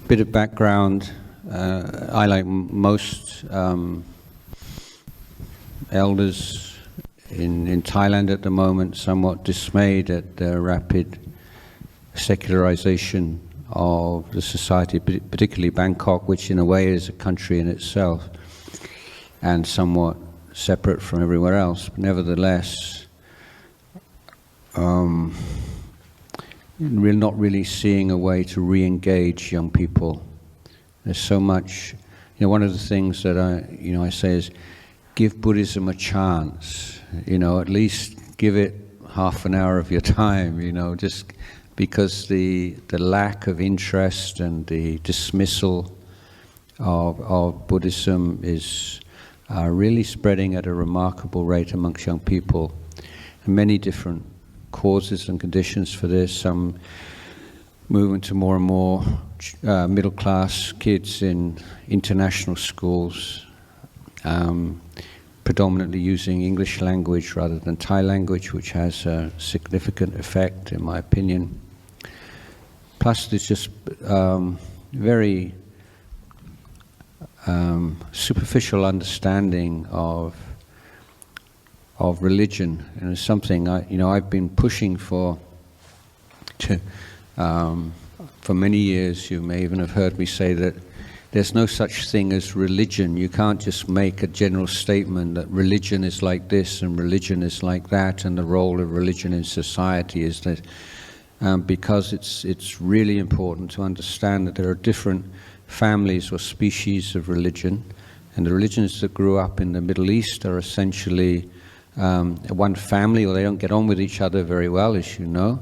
Bit of background. I, like most elders in Thailand at the moment, somewhat dismayed at the rapid secularization of the society, particularly Bangkok, which in a way is a country in itself and somewhat separate from everywhere else. But nevertheless, we're not really seeing a way to re-engage young people. There's so much, one of the things that I say is, give Buddhism a chance. At least give it half an hour of your time. Just because the lack of interest and the dismissal of Buddhism is really spreading at a remarkable rate amongst young people. And many different causes and conditions for this. Some moving to more and more middle-class kids in international schools, predominantly using English language rather than Thai language, which has a significant effect, in my opinion. Plus, there's just very superficial understanding of religion, and it's something I've been pushing for many years. You may even have heard me say that there's no such thing as religion. You can't just make a general statement that religion is like this and religion is like that, and the role of religion in society is that. Because it's really important to understand that there are different families or species of religion, and the religions that grew up in the Middle East are essentially one family, or they don't get on with each other very well, as you know,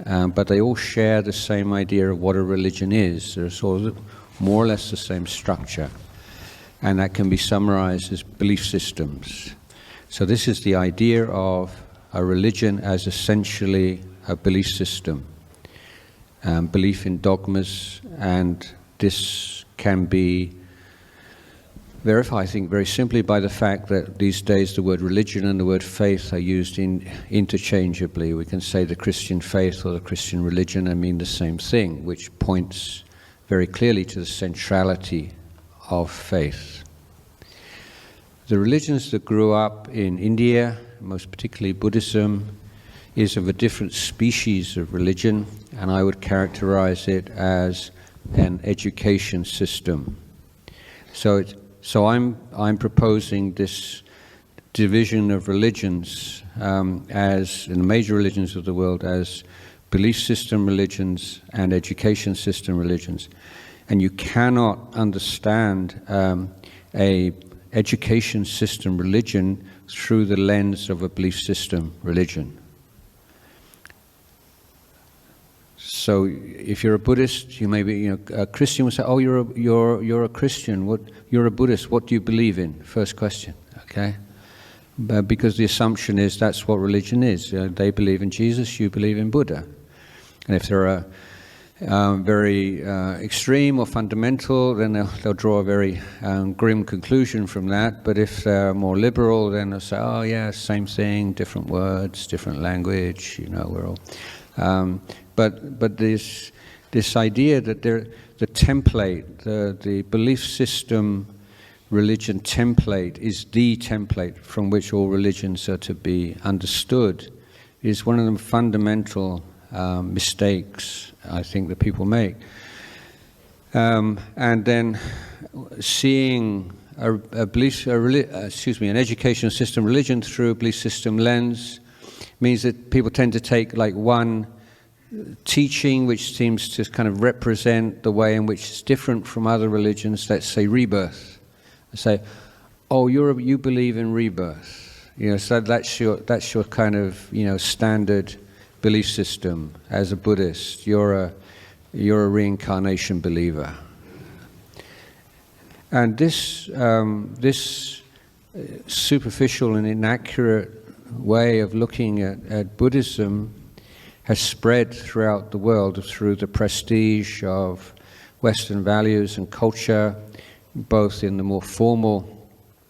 but they all share the same idea of what a religion is. They're sort of more or less the same structure, and that can be summarized as belief systems. So this is the idea of a religion as essentially a belief system, belief in dogmas, and this can be verified, I think, very simply by the fact that these days the word religion and the word faith are used interchangeably. We can say the Christian faith or the Christian religion and mean the same thing, which points very clearly to the centrality of faith. The religions that grew up in India, most particularly Buddhism, is of a different species of religion, and I would characterize it as an education system. So I'm proposing this division of religions as, in the major religions of the world, as belief system religions and education system religions. And you cannot understand a education system religion through the lens of a belief system religion. So, if you're a Buddhist, you may be, a Christian will say, "Oh, you're a Christian. You're a Buddhist. What do you believe in?" First question, okay? Because the assumption is that's what religion is. They believe in Jesus. You believe in Buddha. And if they're very extreme or fundamental, then they'll draw a very grim conclusion from that. But if they're more liberal, then they'll say, "Oh, yeah, same thing, different words, different language. We're all." But this idea that the template, the belief system religion template is the template from which all religions are to be understood, is one of the fundamental mistakes I think that people make. And then seeing an educational system religion through a belief system lens means that people tend to take like one teaching which seems to kind of represent the way in which it's different from other religions. Let's say rebirth. I say, "Oh, you believe in rebirth." So that's your kind of standard belief system as a Buddhist. You're a reincarnation believer. And this superficial and inaccurate way of looking at Buddhism has spread throughout the world through the prestige of Western values and culture, both in the more formal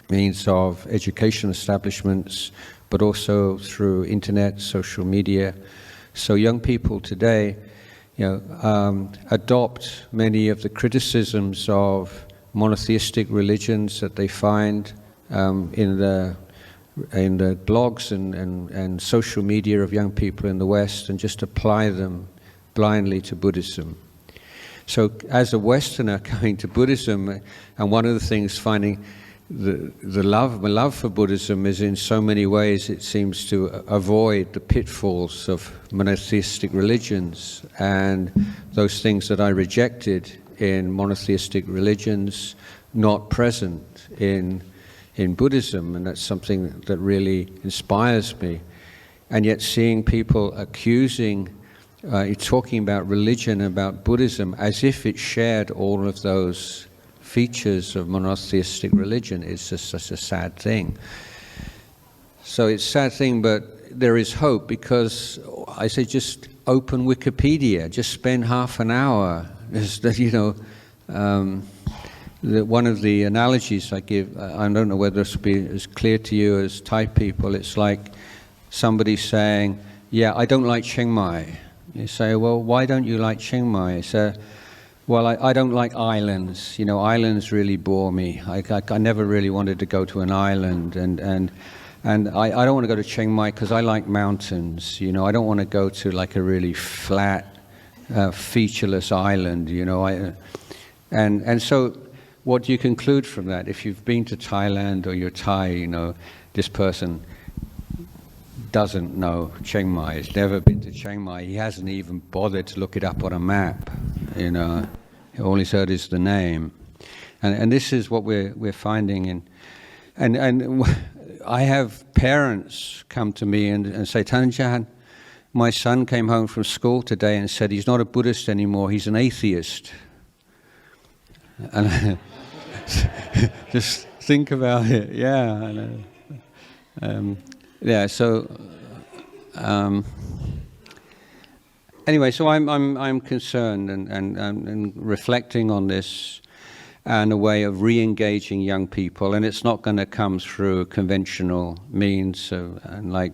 means of education establishments, but also through internet, social media. So young people today, adopt many of the criticisms of monotheistic religions that they find in the blogs and social media of young people in the West, and just apply them blindly to Buddhism. So as a Westerner coming to Buddhism, and one of the things finding my love for Buddhism is in so many ways it seems to avoid the pitfalls of monotheistic religions and those things that I rejected in monotheistic religions, not present in Buddhism, and that's something that really inspires me. And yet seeing people talking about religion, about Buddhism, as if it shared all of those features of monotheistic religion is just such a sad thing. So it's a sad thing, but there is hope, because I say just open Wikipedia, just spend half an hour. One of the analogies I give, I don't know whether this will be as clear to you as Thai people, it's like somebody saying, yeah, I don't like Chiang Mai. You say, well, why don't you like Chiang Mai? Well, I don't like islands. Islands really bore me. I never really wanted to go to an island, and I don't want to go to Chiang Mai because I like mountains. I don't want to go to like a really flat, featureless island. And so, what do you conclude from that? If you've been to Thailand or you're Thai, this person doesn't know Chiang Mai. He's never been to Chiang Mai. He hasn't even bothered to look it up on a map. All he's heard is the name, and this is what we're finding. And I have parents come to me and say, Tan Ajahn, my son came home from school today and said he's not a Buddhist anymore. He's an atheist. And just think about it. Yeah. Yeah. So. Anyway, so I'm concerned and reflecting on this and a way of re-engaging young people, and it's not going to come through conventional means and like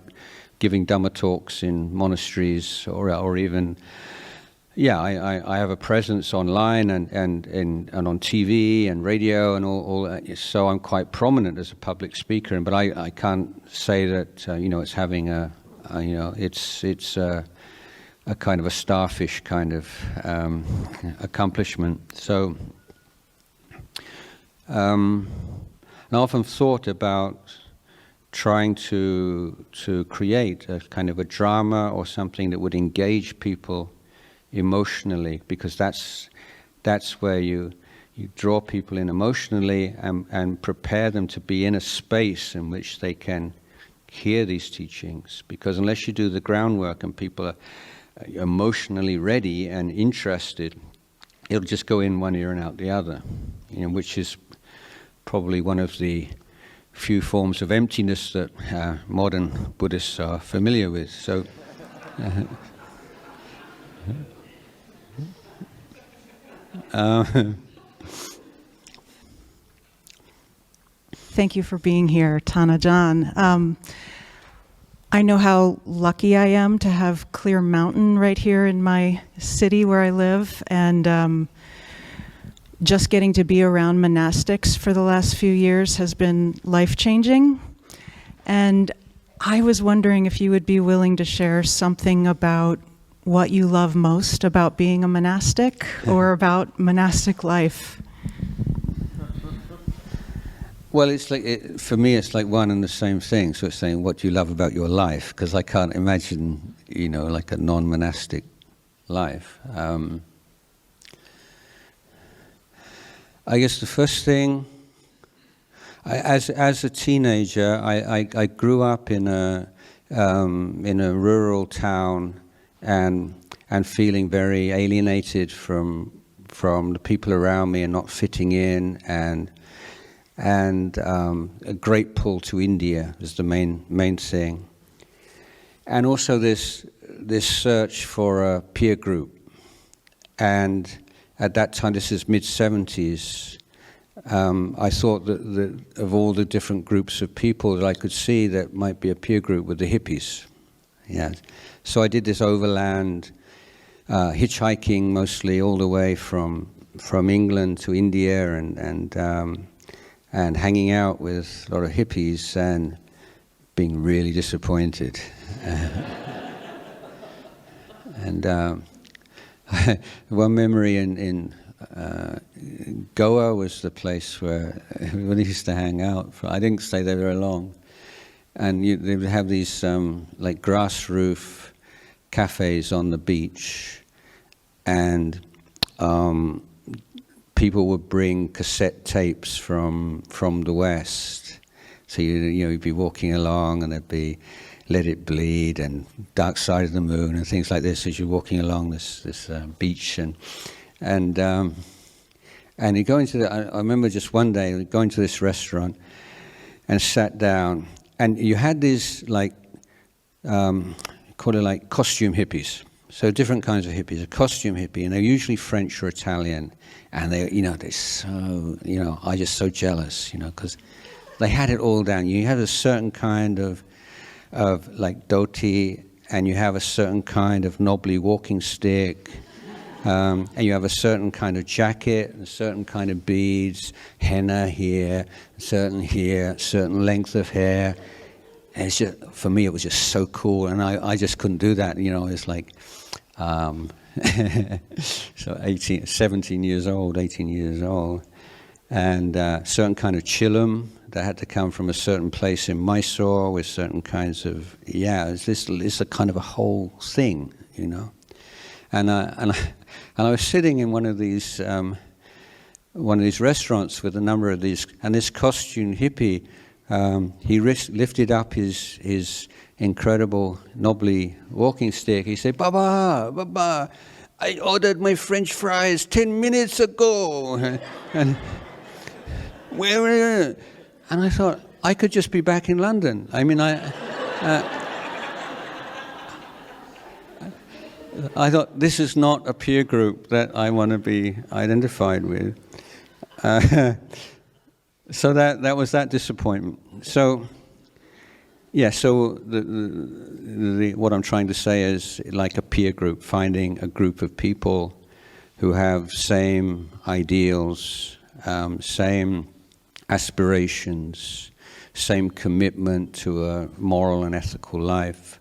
giving Dhamma talks in monasteries or even I have a presence online and on TV and radio and all that, so I'm quite prominent as a public speaker, but I can't say that it's having it's a kind of a starfish kind of accomplishment. So I often thought about trying to create a kind of a drama or something that would engage people emotionally, because that's where you draw people in emotionally and prepare them to be in a space in which they can hear these teachings. Because unless you do the groundwork and people are emotionally ready and interested, it'll just go in one ear and out the other, which is probably one of the few forms of emptiness that modern Buddhists are familiar with. So, Thank you for being here, Tan Ajahn. I know how lucky I am to have Clear Mountain right here in my city where I live, and just getting to be around monastics for the last few years has been life-changing. And I was wondering if you would be willing to share something about what you love most about being a monastic or about monastic life. Well, it's like for me, it's like one and the same thing. So it's saying, what do you love about your life? Because I can't imagine, like a non-monastic life. I guess the first thing, as a teenager, I grew up in a rural town and feeling very alienated from the people around me and not fitting in, and a great pull to India is the main thing, and also this search for a peer group. And at that time, this is mid-70s, I thought that of all the different groups of people that I could see, that might be a peer group with the hippies. Yeah. So I did this overland hitchhiking mostly all the way from England to India, and hanging out with a lot of hippies and being really disappointed. And one memory in Goa was the place where everybody used to hang out. I didn't stay there very long. And they would have these like grass roof cafes on the beach, and people would bring cassette tapes from the West. So you'd be walking along, and there'd be Let It Bleed and Dark Side of the Moon and things like this as you're walking along this beach, and you go into I remember just one day going to this restaurant and sat down, and you had these like call it like costume hippies. So different kinds of hippies. A costume hippie, and they're usually French or Italian, and they're so I'm just so jealous, because they had it all down. You have a certain kind of like dhoti, and you have a certain kind of knobbly walking stick, and you have a certain kind of jacket, a certain kind of beads, henna here, certain length of hair. And it's just, for me, it was just so cool, and I just couldn't do that. It's like, so 18 years old, and certain kind of chillum that had to come from a certain place in Mysore with certain kinds of, it's a kind of a whole thing, And I was sitting in one of these restaurants with a number of these, and this costume hippie, he lifted up his incredible knobbly walking stick. He said, Baba, I ordered my French fries 10 minutes ago. And where? And I thought, I could just be back in London. I mean, I thought, this is not a peer group that I want to be identified with. So that was that disappointment. So, so what I'm trying to say is like a peer group, finding a group of people who have same ideals, same aspirations, same commitment to a moral and ethical life.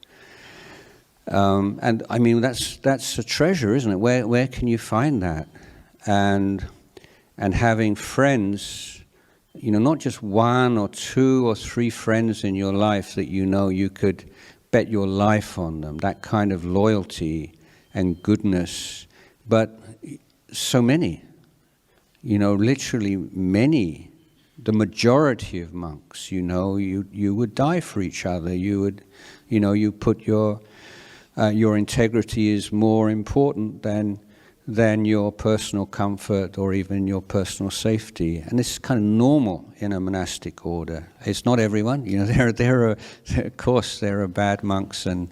And I mean, that's a treasure, isn't it? Where can you find that? And having friends, not just one or two or three friends in your life that you could bet your life on them, that kind of loyalty and goodness, but so many, literally many. The majority of monks, you would die for each other. You would, you put your integrity is more important than your personal comfort or even your personal safety. And this is kind of normal in a monastic order. It's not everyone. There are of course there are bad monks and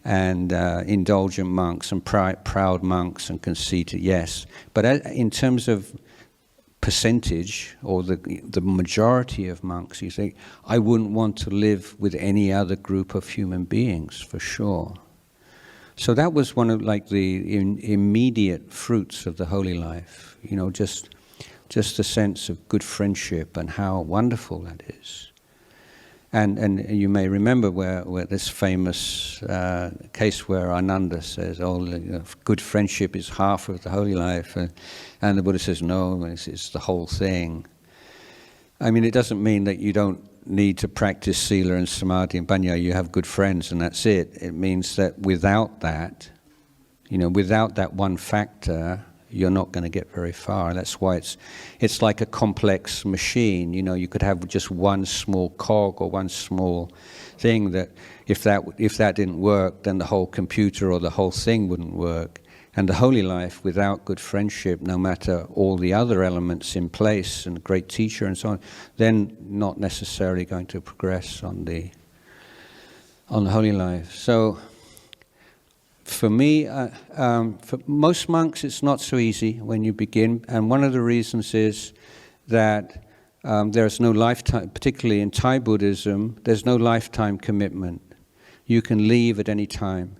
indulgent monks and proud monks and conceited. Yes, but in terms of percentage or the majority of monks, you think, I wouldn't want to live with any other group of human beings for sure. So that was one of like the immediate fruits of the holy life, just a sense of good friendship and how wonderful that is. And you may remember where this famous case where Ananda says, good friendship is half of the holy life, and the Buddha says, no, it's the whole thing. I mean, it doesn't mean that you don't need to practice sila and samadhi and panya. You have good friends and that's it. It means that without that, without that one factor, you're not going to get very far. That's why it's like a complex machine. You could have just one small cog or one small thing that if that didn't work, then the whole computer or the whole thing wouldn't work. And the holy life, without good friendship, no matter all the other elements in place and a great teacher and so on, then not necessarily going to progress on the holy life. So, for me, for most monks, it's not so easy when you begin. And one of the reasons is that there's no lifetime, particularly in Thai Buddhism, there's no lifetime commitment. You can leave at any time.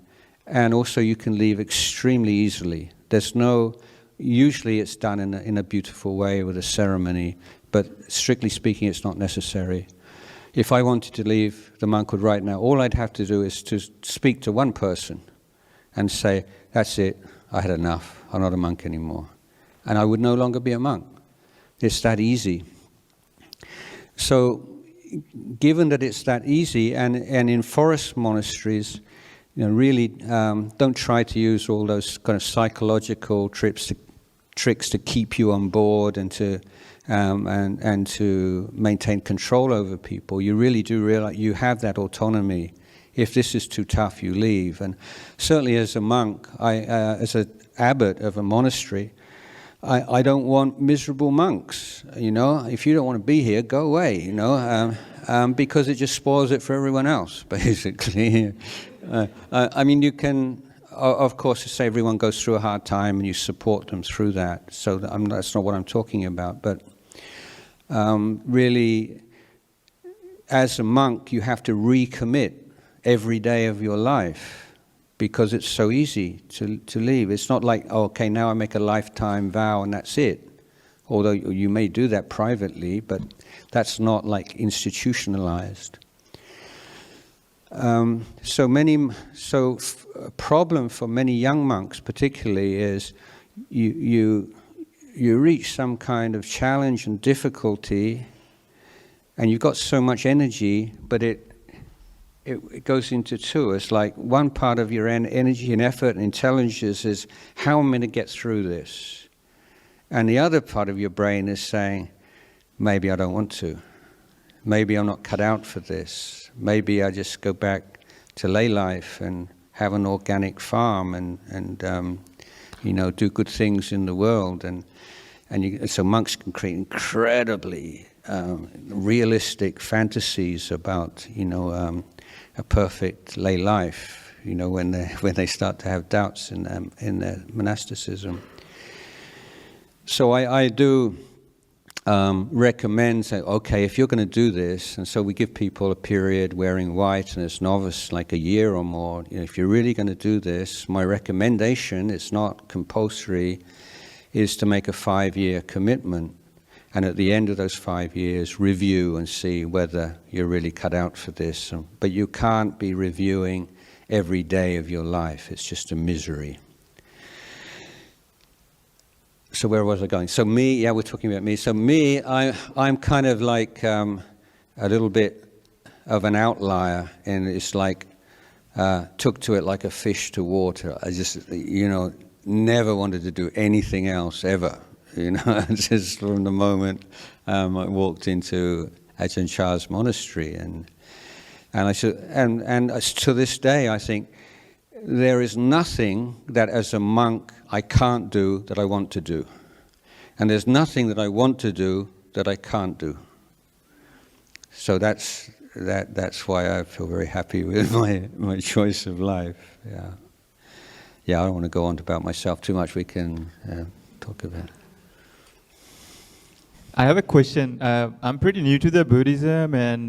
and also you can leave extremely easily. Usually it's done in a beautiful way with a ceremony, but strictly speaking, it's not necessary. If I wanted to leave the monkhood right now, all I'd have to do is to speak to one person and say, that's it, I had enough, I'm not a monk anymore. And I would no longer be a monk. It's that easy. So, given that it's that easy, and in forest monasteries, really don't try to use all those kind of psychological tricks to keep you on board and to maintain control over people. You really do realize you have that autonomy. If this is too tough, you leave. And certainly as a monk, as an abbot of a monastery, I don't want miserable monks. If you don't want to be here, go away. Because it just spoils it for everyone else, basically. You can, of course, say everyone goes through a hard time and you support them through that. So that's not what I'm talking about. But really, as a monk, you have to recommit every day of your life because it's so easy to leave. It's not like, okay, now I make a lifetime vow and that's it. Although you may do that privately, but that's not like institutionalized. A problem for many young monks particularly is you reach some kind of challenge and difficulty and you've got so much energy, but it goes into two. It's like one part of your energy and effort and intelligence is how am I going to get through this? And the other part of your brain is saying, maybe I don't want to. Maybe I'm not cut out for this. Maybe I just go back to lay life and have an organic farm and do good things in the world. So monks can create incredibly realistic fantasies about a perfect lay life. When they start to have doubts in their monasticism. So I do recommend, say, okay, if you're going to do this, and so we give people a period wearing white and as novice like a year or more, if you're really going to do this, my recommendation, it's not compulsory, is to make a 5-year commitment. And at the end of those 5 years, review and see whether you're really cut out for this. But you can't be reviewing every day of your life. It's just a misery. So where was I going? So me, we're talking about me. So me, I'm kind of like a little bit of an outlier, and it's like took to it like a fish to water. I just, never wanted to do anything else ever. Just from the moment I walked into Ajahn Chah's monastery, and to this day, I think there is nothing that as a monk I can't do that I want to do. And there's nothing that I want to do that I can't do. So that's why I feel very happy with my choice of life. Yeah, I don't want to go on about myself too much. We can talk about it. I have a question. I'm pretty new to the Buddhism and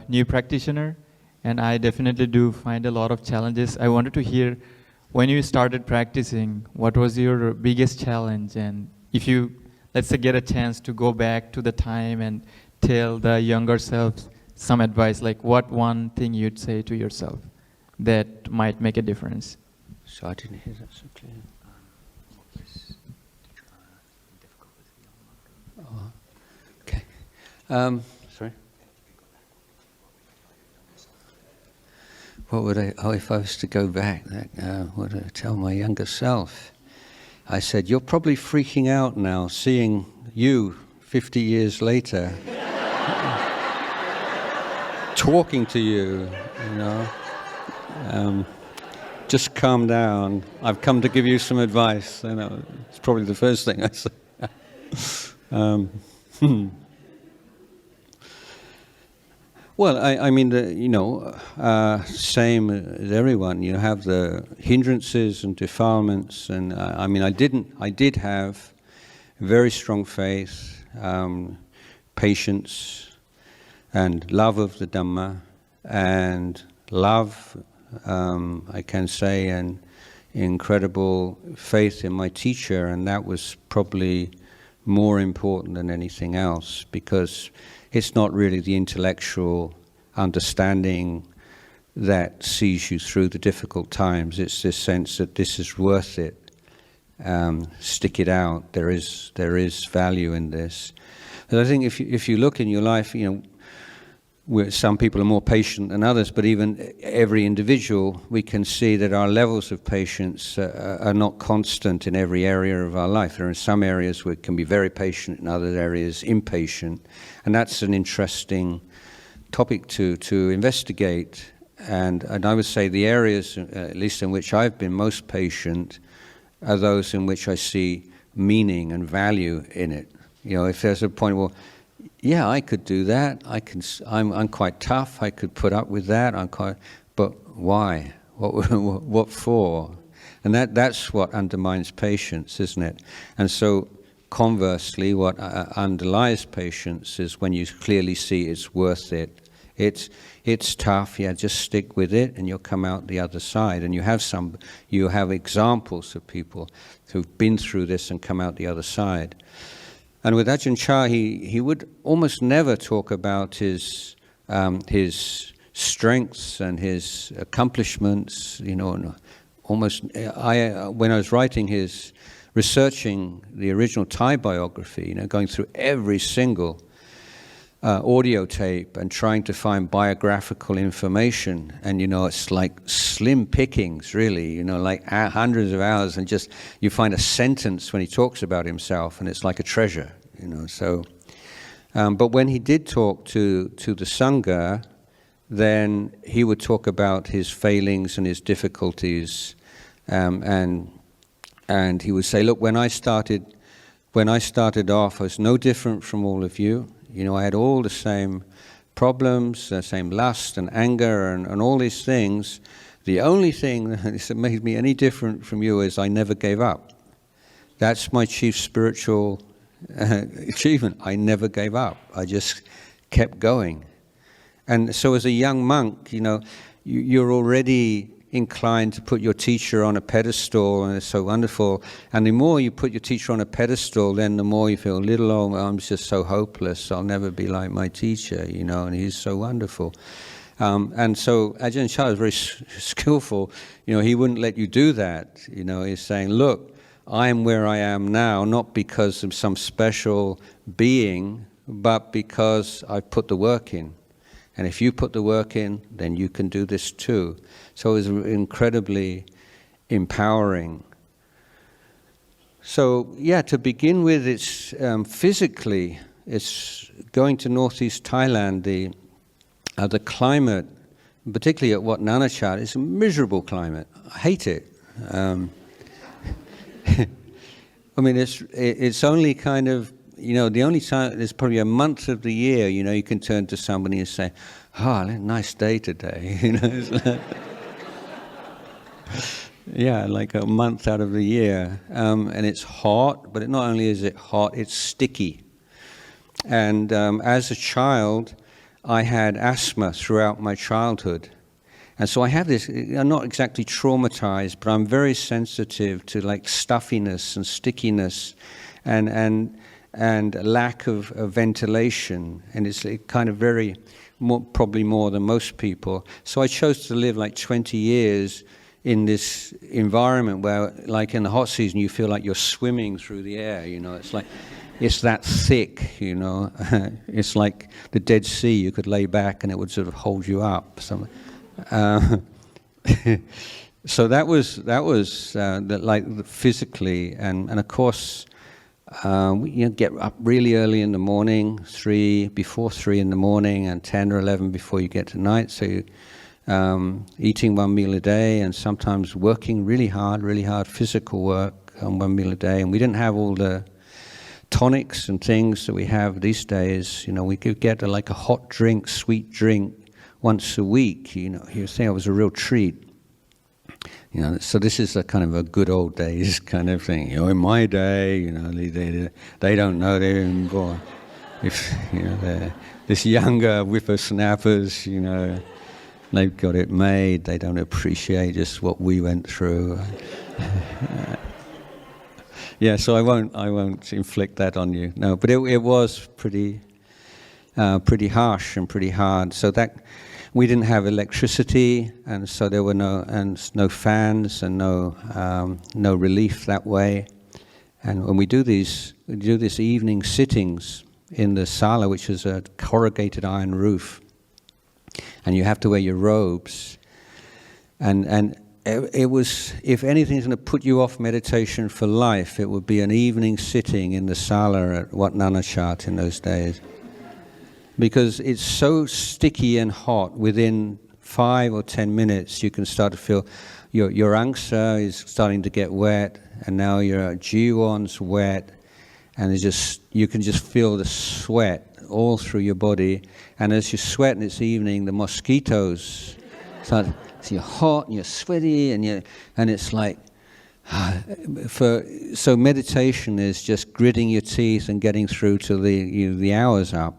new practitioner. And I definitely do find a lot of challenges. I wanted to hear, when you started practicing, what was your biggest challenge? And if you, let's say, get a chance to go back to the time and tell the younger self some advice, like what one thing you'd say to yourself that might make a difference? So I didn't hear that so clear. Okay. Sorry? What would if I was to go back, what would I tell my younger self? I said, you're probably freaking out now, seeing you 50 years later, talking to you, just calm down. I've come to give you some advice. It's probably the first thing I say. Well, same as everyone. You have the hindrances and defilements, and I did have very strong faith, patience, and love of the Dhamma, and love I can say, and incredible faith in my teacher, and that was probably more important than anything else, because it's not really the intellectual understanding that sees you through the difficult times. It's this sense that this is worth it. Stick it out. There is value in this. And I think if you look in your life, some people are more patient than others, but even every individual, we can see that our levels of patience are not constant in every area of our life. There are some areas where we can be very patient, in other areas impatient, and that's an interesting topic to investigate. And I would say the areas, at least in which I've been most patient, are those in which I see meaning and value in it. If there's a point, well, yeah, I could do that. I'm quite tough. I could put up with that. But why? What for? And that's what undermines patience, isn't it? And so, conversely, what underlies patience is when you clearly see it's worth it. It's tough. Yeah, just stick with it, and you'll come out the other side. And you have examples of people who've been through this and come out the other side. And with Ajahn Chah, he would almost never talk about his strengths and his accomplishments. Almost when I was researching the original Thai biography, going through every single audio tape and trying to find biographical information, and it's like slim pickings, really, like hundreds of hours, and just you find a sentence when he talks about himself, and it's like a treasure, So, but when he did talk to the Sangha, then he would talk about his failings and his difficulties, and he would say, look, when I started off, I was no different from all of you. I had all the same problems, the same lust and anger and all these things. The only thing that made me any different from you is I never gave up. That's my chief spiritual achievement. I never gave up. I just kept going. And so as a young monk, you're already inclined to put your teacher on a pedestal, and it's so wonderful. And the more you put your teacher on a pedestal, then the more you feel, I'm just so hopeless. I'll never be like my teacher, and he's so wonderful. And so Ajahn Chah is very skillful. He wouldn't let you do that. He's saying, look, I am where I am now, not because of some special being, but because I put the work in. And if you put the work in, then you can do this too. So it was incredibly empowering. So to begin with, it's physically, it's going to northeast Thailand. The climate, particularly at Wat Nanachat, is a miserable climate. I hate it. It's only kind of, the only time, there's probably a month of the year, you can turn to somebody and say, nice day today. It's like a month out of the year. And it's hot, but not only is it hot, it's sticky. And as a child, I had asthma throughout my childhood. And so I have this, I'm not exactly traumatized, but I'm very sensitive to like stuffiness and stickiness and lack of ventilation, and it's kind of probably more than most people. So I chose to live like 20 years in this environment where, like in the hot season, you feel like you're swimming through the air. It's like it's that thick. It's like the Dead Sea. You could lay back and it would sort of hold you up. So that was like physically, and of course. Get up really early in the morning, before 3 in the morning, and 10 or 11 before you get to night. So eating one meal a day, and sometimes working really hard physical work on one meal a day. And we didn't have all the tonics and things that we have these days. We could get like a hot drink, sweet drink once a week. You think it was a real treat. So this is a kind of a good old days kind of thing. In my day, they don't know they're even born. If they're this younger whippersnappers, they've got it made. They don't appreciate just what we went through. Yeah, so I won't inflict that on you. No, but it was pretty harsh and pretty hard. So that we didn't have electricity, and so there were no fans and no relief that way. And when we do these evening sittings in the sala, which is a corrugated iron roof, and you have to wear your robes, and it was, if anything's going to put you off meditation for life, it would be an evening sitting in the sala at Wat Nanachat in those days. Because it's so sticky and hot, within 5 or 10 minutes you can start to feel your angsa is starting to get wet, and now your jiwan's wet, and you can just feel the sweat all through your body. And as you sweat and it's evening, the mosquitoes start. So you're hot and you're sweaty, and it's like, so meditation is just gritting your teeth and getting through till the hour's up,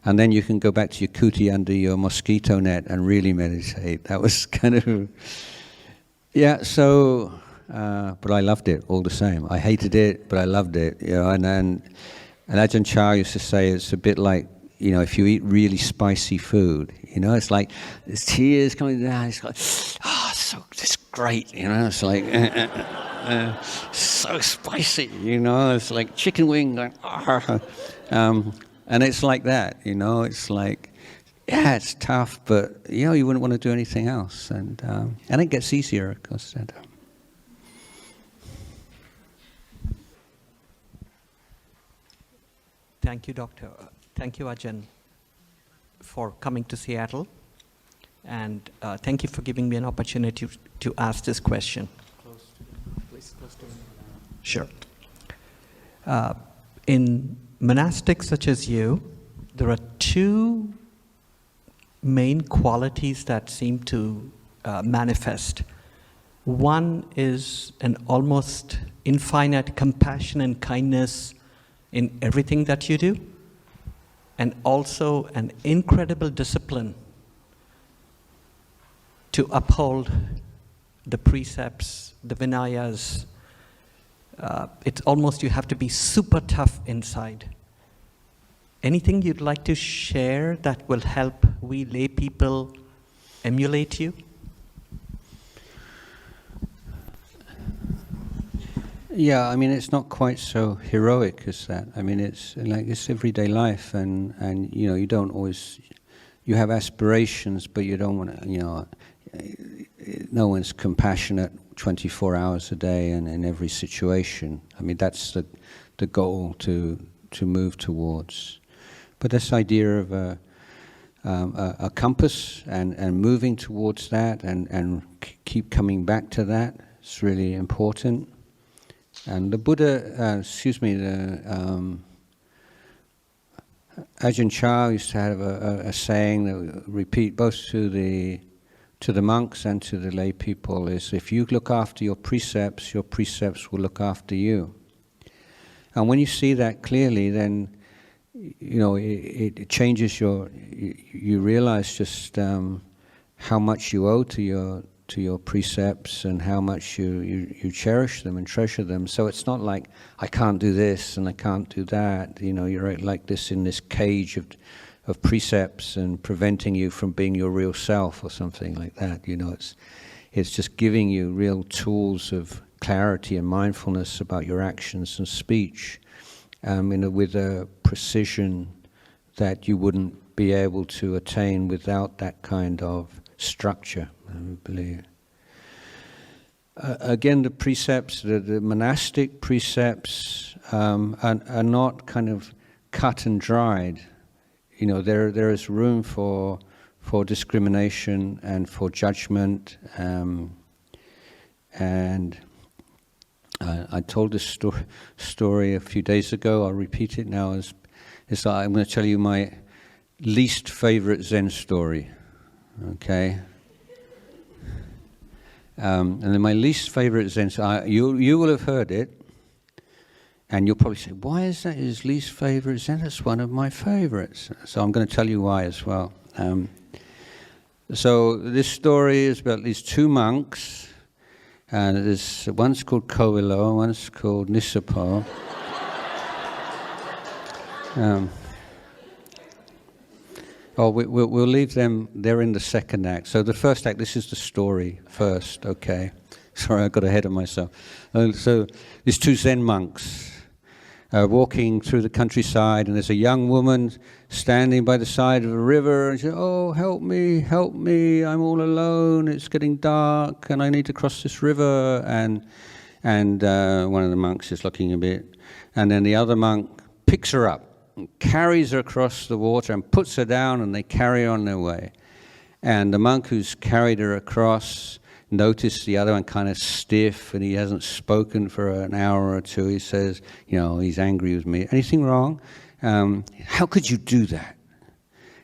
and then you can go back to your kuti under your mosquito net and really meditate. That was kind of, yeah. So, but I loved it all the same. I hated it, but I loved it. And Ajahn Chah used to say it's a bit like, if you eat really spicy food, it's like there's tears coming down. It's like, it's great, It's like so spicy, It's like chicken wing going, and it's like that, It's like, yeah, it's tough, but you wouldn't want to do anything else, and it gets easier, of course. Thank you, Doctor. Thank you, Ajahn, for coming to Seattle, and thank you for giving me an opportunity to ask this question. Please, close to me. Sure. In monastics such as you, there are two main qualities that seem to manifest. One is an almost infinite compassion and kindness in everything that you do, and also an incredible discipline to uphold the precepts, the Vinayas. It's almost, you have to be super tough inside. Anything you'd like to share that will help we lay people emulate you? Yeah, it's not quite so heroic as that. It's like it's everyday life, and you don't always, you have aspirations, but you don't want to, no one's compassionate 24 hours a day and in every situation. That's the goal to move towards. But this idea of a compass and moving towards that and keep coming back to that is really important. And the Buddha, Ajahn Chah used to have a saying that we repeat both to the monks and to the lay people, is if you look after your precepts will look after you. And when you see that clearly, then it changes you realize just how much you owe to your precepts and how much you cherish them and treasure them. So it's not like, I can't do this and I can't do that. You're like this in this cage of precepts and preventing you from being your real self or something like that. It's just giving you real tools of clarity and mindfulness about your actions and speech, with a precision that you wouldn't be able to attain without that kind of structure, I believe. Again, the precepts, the monastic precepts, are not kind of cut and dried. There is room for discrimination and for judgment. And I told this story a few days ago. I'll repeat it now. I'm going to tell you my least favorite Zen story. Okay. And then my least favorite Zen story, you will have heard it, and you'll probably say, why is that his least favorite Zen? That's one of my favorites. So I'm going to tell you why as well. So this story is about these two monks, and one's called Kowilo, one's called Nisapo. We'll leave them. They're in the second act. So the first act, this is the story first, okay? Sorry, I got ahead of myself. So these two Zen monks walking through the countryside, and there's a young woman standing by the side of a river, and she says, "Oh, help me, I'm all alone, it's getting dark, and I need to cross this river." And one of the monks is looking a bit, and then the other monk picks her up and carries her across the water and puts her down, and they carry on their way. And the monk who's carried her across noticed the other one kind of stiff, and he hasn't spoken for an hour or two. He says, he's angry with me. Anything wrong? How could you do that?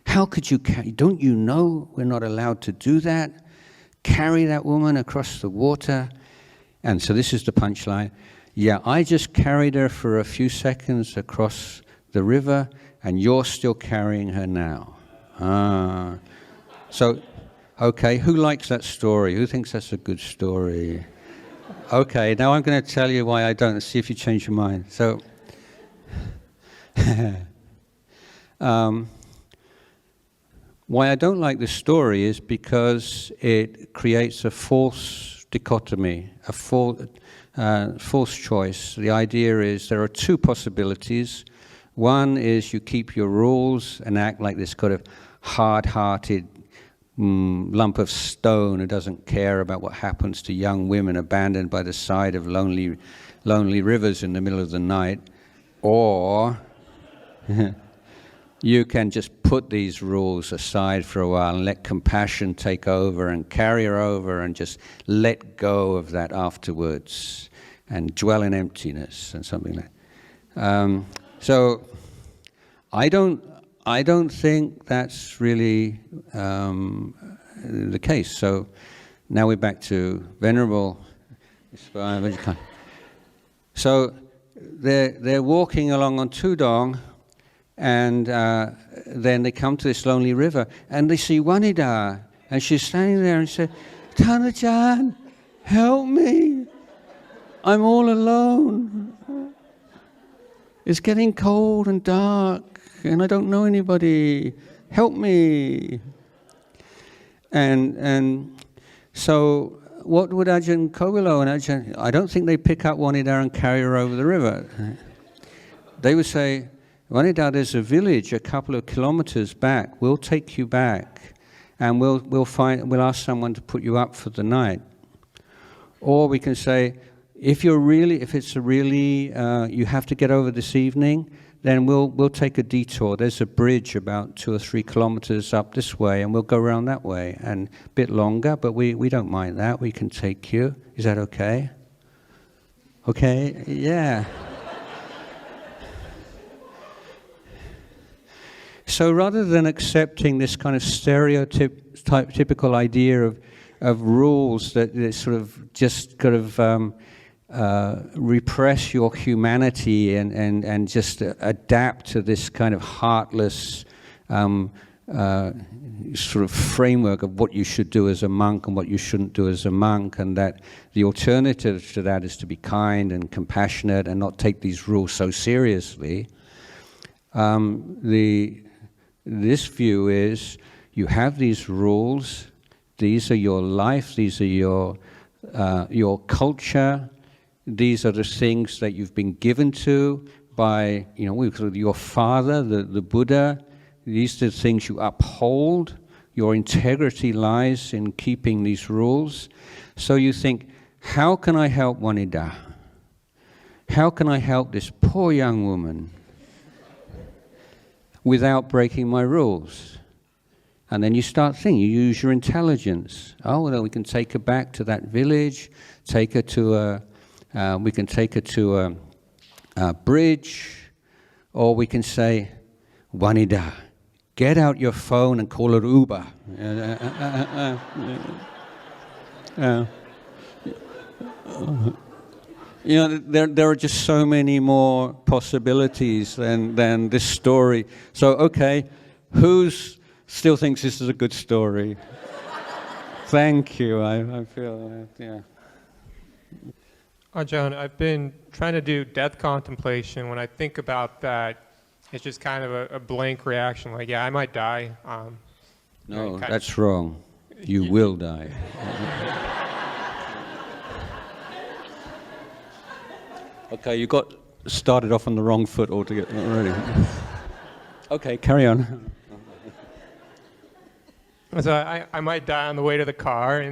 How could you don't you know we're not allowed to do that? Carry that woman across the water? And so this is the punchline. Yeah, I just carried her for a few seconds across the river, and you're still carrying her now. So, okay, who likes that story? Who thinks that's a good story? Okay, now I'm going to tell you why I don't. See if you change your mind. So, why I don't like this story is because it creates a false dichotomy, a false choice. The idea is there are two possibilities. One is you keep your rules and act like this kind of hard-hearted lump of stone who doesn't care about what happens to young women abandoned by the side of lonely rivers in the middle of the night. Or you can just put these rules aside for a while and let compassion take over and carry her over and just let go of that afterwards and dwell in emptiness and something like that. So I don't think that's really the case. So now we're back to Venerable. So they're walking along on Tudong, and then they come to this lonely river, and they see Wanida, and she's standing there and she said, "Tan Ajahn, help me. I'm all alone. It's getting cold and dark, and I don't know anybody. Help me." And so what would Ajahn Kowilo and Ajahn, I don't think they pick up Wanida and carry her over the river. They would say, "Wanida, there's a village a couple of kilometers back. We'll take you back, and we'll ask someone to put you up for the night." Or we can say, if it's a really you have to get over this evening, then we'll take a detour. There's a bridge about 2 or 3 kilometers up this way, and we'll go around that way, and a bit longer, but we don't mind that. We can take you. Is that okay? Okay, yeah. So rather than accepting this kind of typical idea of rules that sort of just kind of repress your humanity and just adapt to this kind of heartless sort of framework of what you should do as a monk and what you shouldn't do as a monk, and that the alternative to that is to be kind and compassionate and not take these rules so seriously. This view is you have these rules, these are your life, these are your culture, these are the things that you've been given to by your father, the Buddha. These are the things you uphold. Your integrity lies in keeping these rules. So you think, how can I help Wanida? How can I help this poor young woman without breaking my rules? And then you start thinking, you use your intelligence. Oh, well, we can take her back to that village, take her to we can take her to a bridge, or we can say, Wanida, get out your phone and call her Uber. There are just so many more possibilities than this story. So, okay, who's still thinks this is a good story. Thank you. I feel, yeah. Ajahn, I've been trying to do death contemplation. When I think about that, it's just kind of a blank reaction, like, yeah, I might die. No, that's wrong. You will die. Okay, you got started off on the wrong foot altogether already. Okay, carry on. So I might die on the way to the car,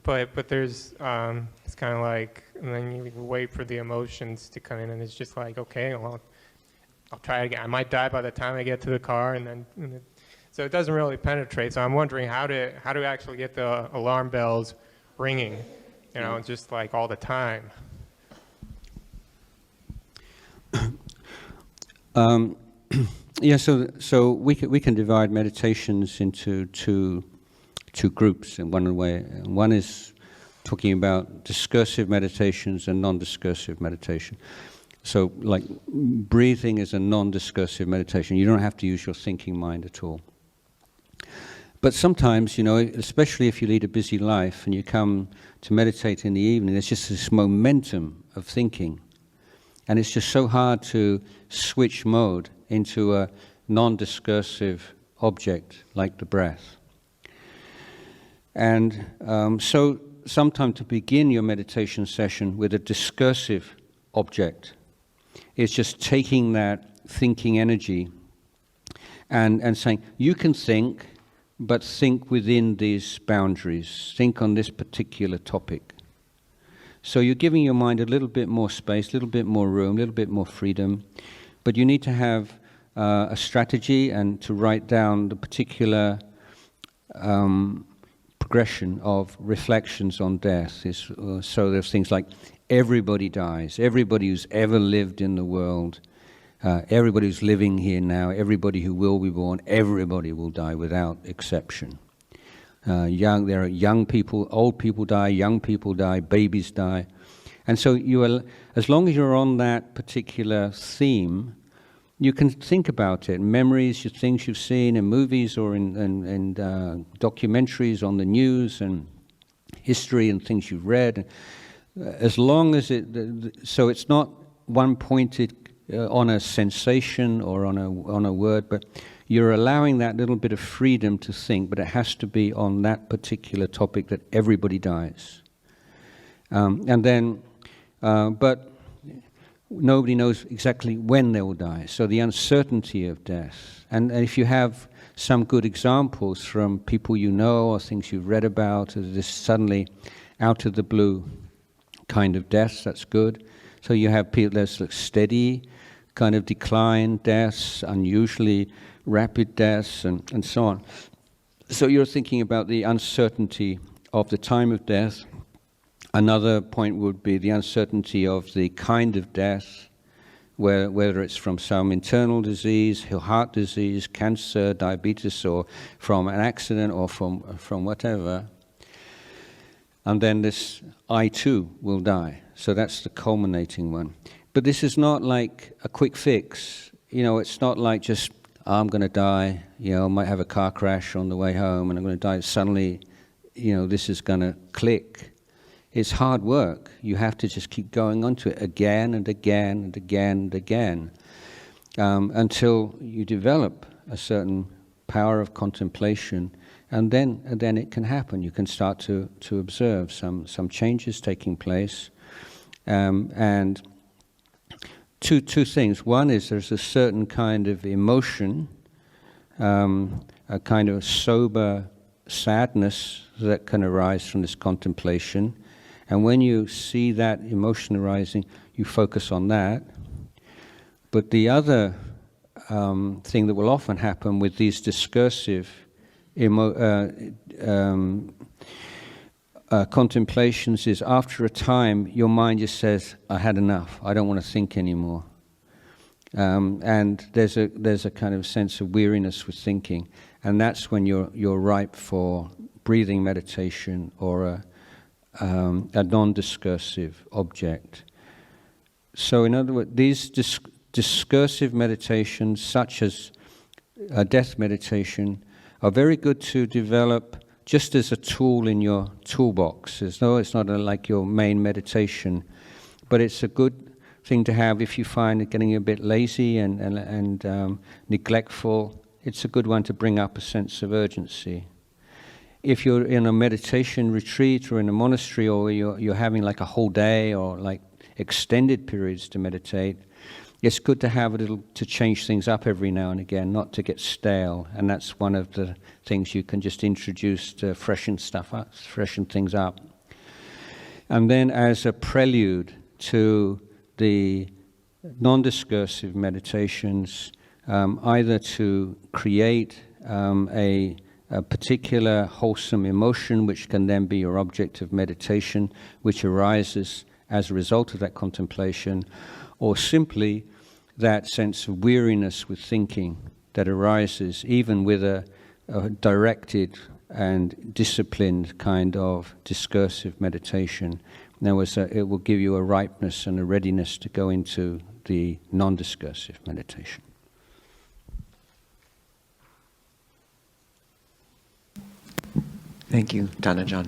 but there's it's kind of like, and then you wait for the emotions to come in, and it's just like, okay, well, I'll try it again. I might die by the time I get to the car, so it doesn't really penetrate. So I'm wondering how to actually get the alarm bells ringing, just like all the time. Yeah, so we can divide meditations into two groups in one way. One is talking about discursive meditations and non-discursive meditation. So, like, breathing is a non-discursive meditation. You don't have to use your thinking mind at all. But sometimes, especially if you lead a busy life and you come to meditate in the evening, there's just this momentum of thinking. And it's just so hard to switch mode into a non-discursive object like the breath. And so sometimes to begin your meditation session with a discursive object, it's just taking that thinking energy and saying, you can think, but think within these boundaries. Think on this particular topic. So you're giving your mind a little bit more space, a little bit more room, a little bit more freedom, but you need to have a strategy and to write down the particular progression of reflections on death. So there's things like everybody dies, everybody who's ever lived in the world, everybody who's living here now, everybody who will be born, everybody will die without exception. There are young people, old people die, young people die, babies die. And so as long as you're on that particular theme, you can think about it. Memories, things you've seen in movies or in documentaries on the news, and history and things you've read. As long as so it's not one pointed on a sensation or on a word, but you're allowing that little bit of freedom to think, but it has to be on that particular topic that everybody dies. But nobody knows exactly when they will die. So the uncertainty of death. And if you have some good examples from people you know or things you've read about, this suddenly out of the blue kind of deaths, that's good. So you have people, there's like steady kind of decline deaths, unusually rapid deaths, and so on. So you're thinking about the uncertainty of the time of death. Another point would be the uncertainty of the kind of death, whether it's from some internal disease, heart disease, cancer, diabetes, or from an accident, or from whatever. And then this, I too will die. So that's the culminating one. But this is not like a quick fix. It's not like just, I'm going to die, I might have a car crash on the way home and I'm going to die. Suddenly, this is going to click. It's hard work. You have to just keep going on to it again and again and again and again until you develop a certain power of contemplation, and then it can happen. You can start to observe some changes taking place. And two things. One is there's a certain kind of emotion, a kind of sober sadness that can arise from this contemplation. And when you see that emotion arising, you focus on that. But the other thing that will often happen with these discursive contemplations is after a time, your mind just says, I had enough, I don't want to think anymore. And there's a kind of sense of weariness with thinking. And that's when you're ripe for breathing meditation or a non-discursive object. So in other words, these discursive meditations, such as death meditation are very good to develop just as a tool in your toolbox. As though it's not like your main meditation, but it's a good thing to have if you find it getting a bit lazy and neglectful. It's a good one to bring up a sense of urgency. If you're in a meditation retreat or in a monastery, or you're having like a whole day or like extended periods to meditate, it's good to have a little, to change things up every now and again, not to get stale. And that's one of the things you can just introduce to freshen stuff up, freshen things up. And then as a prelude to the non-discursive meditations, either to create a particular wholesome emotion which can then be your object of meditation, which arises as a result of that contemplation, or simply that sense of weariness with thinking that arises even with a directed and disciplined kind of discursive meditation. Now, it will give you a ripeness and a readiness to go into the non-discursive meditation. Thank you, Tan Ajahn.